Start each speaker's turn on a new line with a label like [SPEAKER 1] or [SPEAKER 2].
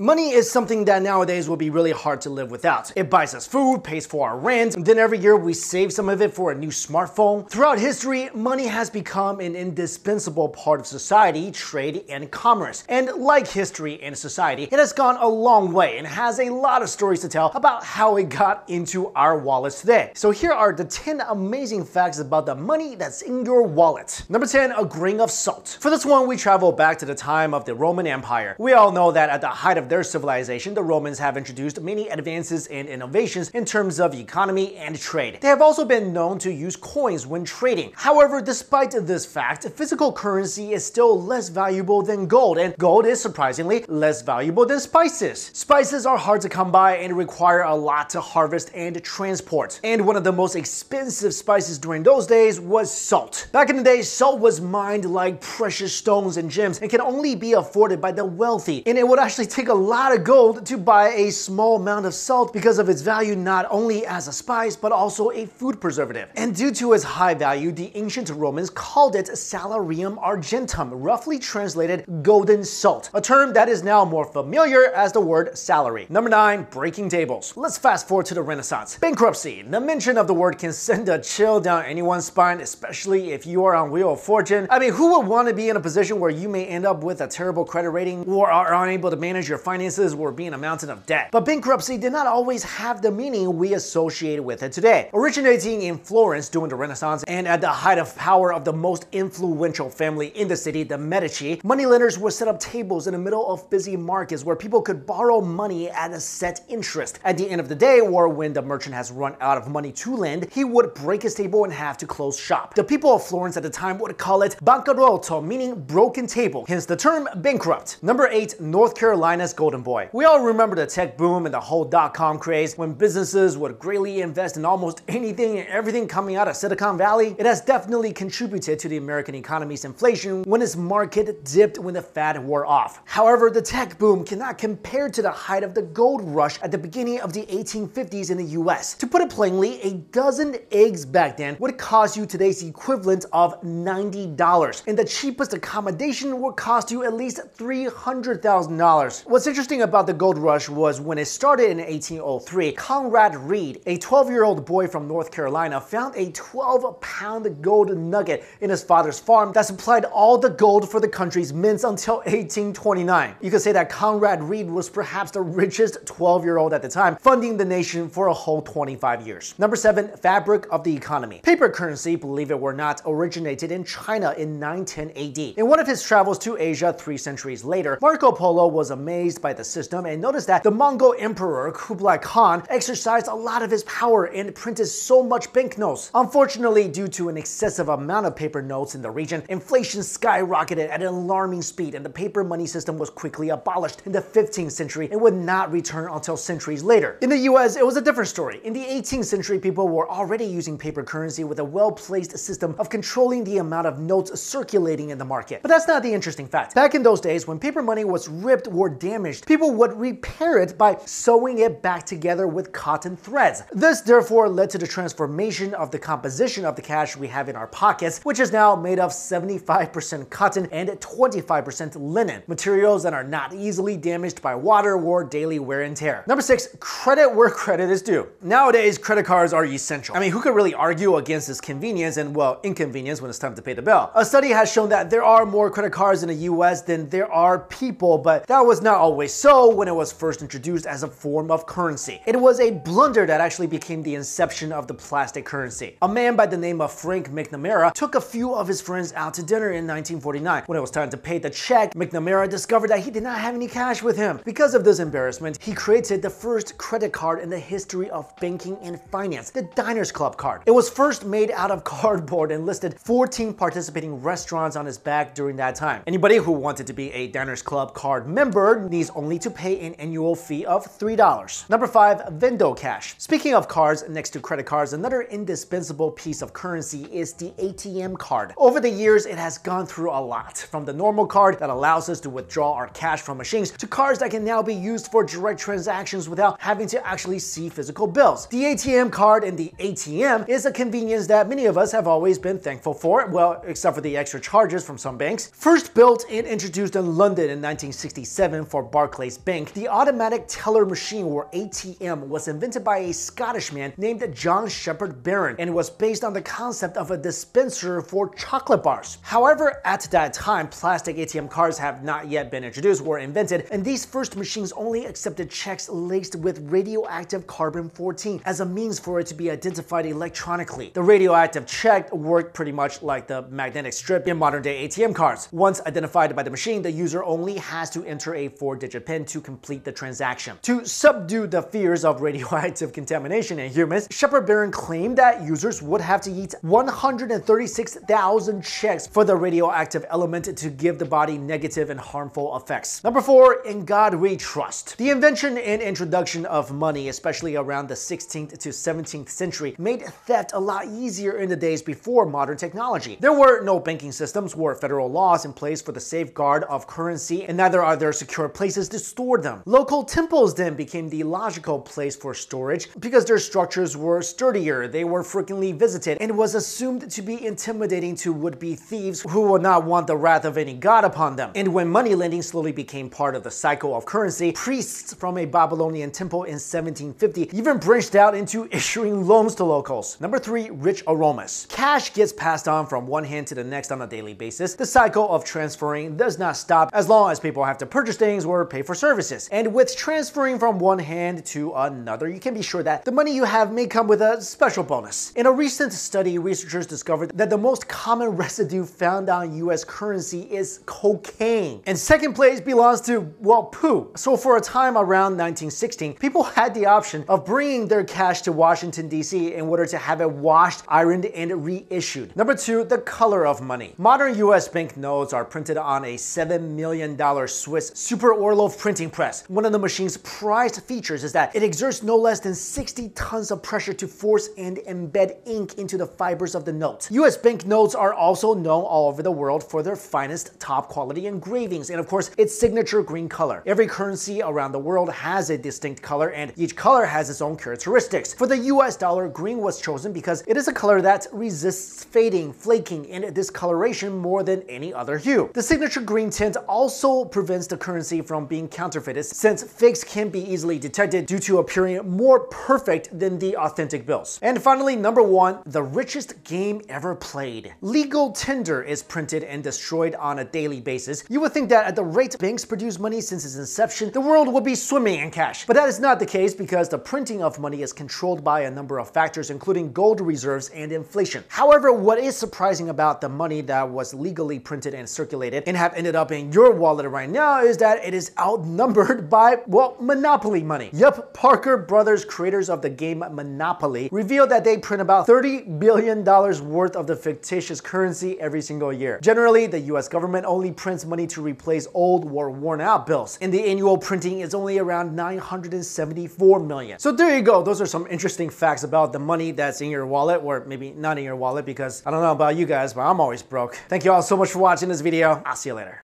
[SPEAKER 1] Money is something that nowadays will be really hard to live without. It buys us food, pays for our rent, and then every year we save some of it for a new smartphone. Throughout history, money has become an indispensable part of society, trade, and commerce. And like history and society, it has gone a long way and has a lot of stories to tell about how it got into our wallets today. So here are the 10 amazing facts about the money that's in your wallet. Number 10, a grain of salt. For this one, we travel back to the time of the Roman Empire. We all know that at the height of their civilization, the Romans have introduced many advances and innovations in terms of economy and trade. They have also been known to use coins when trading. However, despite this fact, physical currency is still less valuable than gold, and gold is surprisingly less valuable than spices. Spices are hard to come by and require a lot to harvest and transport. And one of the most expensive spices during those days was salt. Back in the day, salt was mined like precious stones and gems and can only be afforded by the wealthy, and it would actually take a lot of gold to buy a small amount of salt because of its value not only as a spice but also a food preservative. And due to its high value, the ancient Romans called it salarium argentum, roughly translated golden salt, a term that is now more familiar as the word salary. Number 9, breaking tables. Let's fast forward to the Renaissance. Bankruptcy. The mention of the word can send a chill down anyone's spine, especially if you are on Wheel of Fortune. I mean, who would want to be in a position where you may end up with a terrible credit rating or are unable to manage your finances or being a mountain of debt? But bankruptcy did not always have the meaning we associate with it today. Originating in Florence during the Renaissance and at the height of power of the most influential family in the city, the Medici, moneylenders would set up tables in the middle of busy markets where people could borrow money at a set interest. At the end of the day, or when the merchant has run out of money to lend, he would break his table and have to close shop. The people of Florence at the time would call it bancarotto, meaning broken table, hence the term bankrupt. Number 8, North Carolina's golden boy. We all remember the tech boom and the whole dot-com craze when businesses would greatly invest in almost anything and everything coming out of Silicon Valley. It has definitely contributed to the American economy's inflation when its market dipped when the fad wore off. However, the tech boom cannot compare to the height of the gold rush at the beginning of the 1850s in the US. To put it plainly, a dozen eggs back then would cost you today's equivalent of $90, and the cheapest accommodation would cost you at least $300,000. What's interesting about the gold rush was when it started in 1803, Conrad Reed, a 12-year-old boy from North Carolina, found a 12-pound gold nugget in his father's farm that supplied all the gold for the country's mints until 1829. You could say that Conrad Reed was perhaps the richest 12-year-old at the time, funding the nation for a whole 25 years. Number 7, fabric of the economy. Paper currency, believe it or not, originated in China in 910 AD. In one of his travels to Asia 3 centuries later, Marco Polo was amazed by the system and noticed that the Mongol emperor Kublai Khan exercised a lot of his power and printed so much banknotes. Unfortunately, due to an excessive amount of paper notes in the region, inflation skyrocketed at an alarming speed and the paper money system was quickly abolished in the 15th century and would not return until centuries later. In the US, it was a different story. In the 18th century, people were already using paper currency with a well-placed system of controlling the amount of notes circulating in the market. But that's not the interesting fact. Back in those days, when paper money was ripped or damaged, people would repair it by sewing it back together with cotton threads. This therefore led to the transformation of the composition of the cash we have in our pockets, which is now made of 75% cotton and 25% linen, materials that are not easily damaged by water or daily wear and tear. Number 6, credit where credit is due. Nowadays, credit cards are essential. I mean, who could really argue against this convenience and, well, inconvenience when it's time to pay the bill? A study has shown that there are more credit cards in the US than there are people, but that was not always so when it was first introduced as a form of currency. It was a blunder that actually became the inception of the plastic currency. A man by the name of Frank McNamara took a few of his friends out to dinner in 1949. When it was time to pay the check, McNamara discovered that he did not have any cash with him. Because of this embarrassment, he created the first credit card in the history of banking and finance, the Diners Club card. It was first made out of cardboard and listed 14 participating restaurants on its back during that time. Anybody who wanted to be a Diners Club card member needs only to pay an annual fee of $3. Number 5, Vendo cash. Speaking of cards, next to credit cards, another indispensable piece of currency is the ATM card. Over the years, it has gone through a lot, from the normal card that allows us to withdraw our cash from machines to cards that can now be used for direct transactions without having to actually see physical bills. The ATM card and the ATM is a convenience that many of us have always been thankful for, well, except for the extra charges from some banks. First built and introduced in London in 1967 for Barclays Bank, the automatic teller machine, or ATM, was invented by a Scottish man named John Shepherd Barron and was based on the concept of a dispenser for chocolate bars. However, at that time, plastic ATM cards have not yet been introduced or invented, and these first machines only accepted checks laced with radioactive carbon-14 as a means for it to be identified electronically. The radioactive check worked pretty much like the magnetic strip in modern-day ATM cards. Once identified by the machine, the user only has to enter a 4-digit PIN to complete the transaction. To subdue the fears of radioactive contamination in humans, Shepherd Barron claimed that users would have to eat 136,000 checks for the radioactive element to give the body negative and harmful effects. Number 4, in God we trust. The invention and introduction of money, especially around the 16th to 17th century, made theft a lot easier in the days before modern technology. There were no banking systems or federal laws in place for the safeguard of currency, and neither are there secure places to store them. Local temples then became the logical place for storage because their structures were sturdier, they were frequently visited, and was assumed to be intimidating to would-be thieves who would not want the wrath of any god upon them. And when money lending slowly became part of the cycle of currency, priests from a Babylonian temple in 1750 even branched out into issuing loans to locals. Number 3, rich aromas. Cash gets passed on from one hand to the next on a daily basis. The cycle of transferring does not stop as long as people have to purchase things or pay for services. And with transferring from one hand to another, you can be sure that the money you have may come with a special bonus. In a recent study, researchers discovered that the most common residue found on US currency is cocaine. And second place belongs to, well, poo. So for a time around 1916, people had the option of bringing their cash to Washington, D.C. in order to have it washed, ironed, and reissued. Number 2, the color of money. Modern US banknotes are printed on a $7 million Swiss Super Orlov printing press. One of the machine's prized features is that it exerts no less than 60 tons of pressure to force and embed ink into the fibers of the note. US banknotes are also known all over the world for their finest top quality engravings and of course its signature green color. Every currency around the world has a distinct color and each color has its own characteristics. For the US dollar, green was chosen because it is a color that resists fading, flaking, and discoloration more than any other hue. The signature green tint also prevents the currency from being counterfeited since fakes can be easily detected due to appearing more perfect than the authentic bills. And finally, number 1, the richest game ever played. Legal tender is printed and destroyed on a daily basis. You would think that at the rate banks produce money since its inception, the world would be swimming in cash. But that is not the case because the printing of money is controlled by a number of factors including gold reserves and inflation. However, what is surprising about the money that was legally printed and circulated and have ended up in your wallet right now is that it is outnumbered by, well, monopoly money. Yup, Parker Brothers, creators of the game Monopoly, revealed that they print about $30 billion worth of the fictitious currency every single year. Generally, the US government only prints money to replace old or worn out bills, and the annual printing is only around 974 million. So there you go, those are some interesting facts about the money that's in your wallet, or maybe not in your wallet because I don't know about you guys, but I'm always broke. Thank you all so much for watching this video. I'll see you later.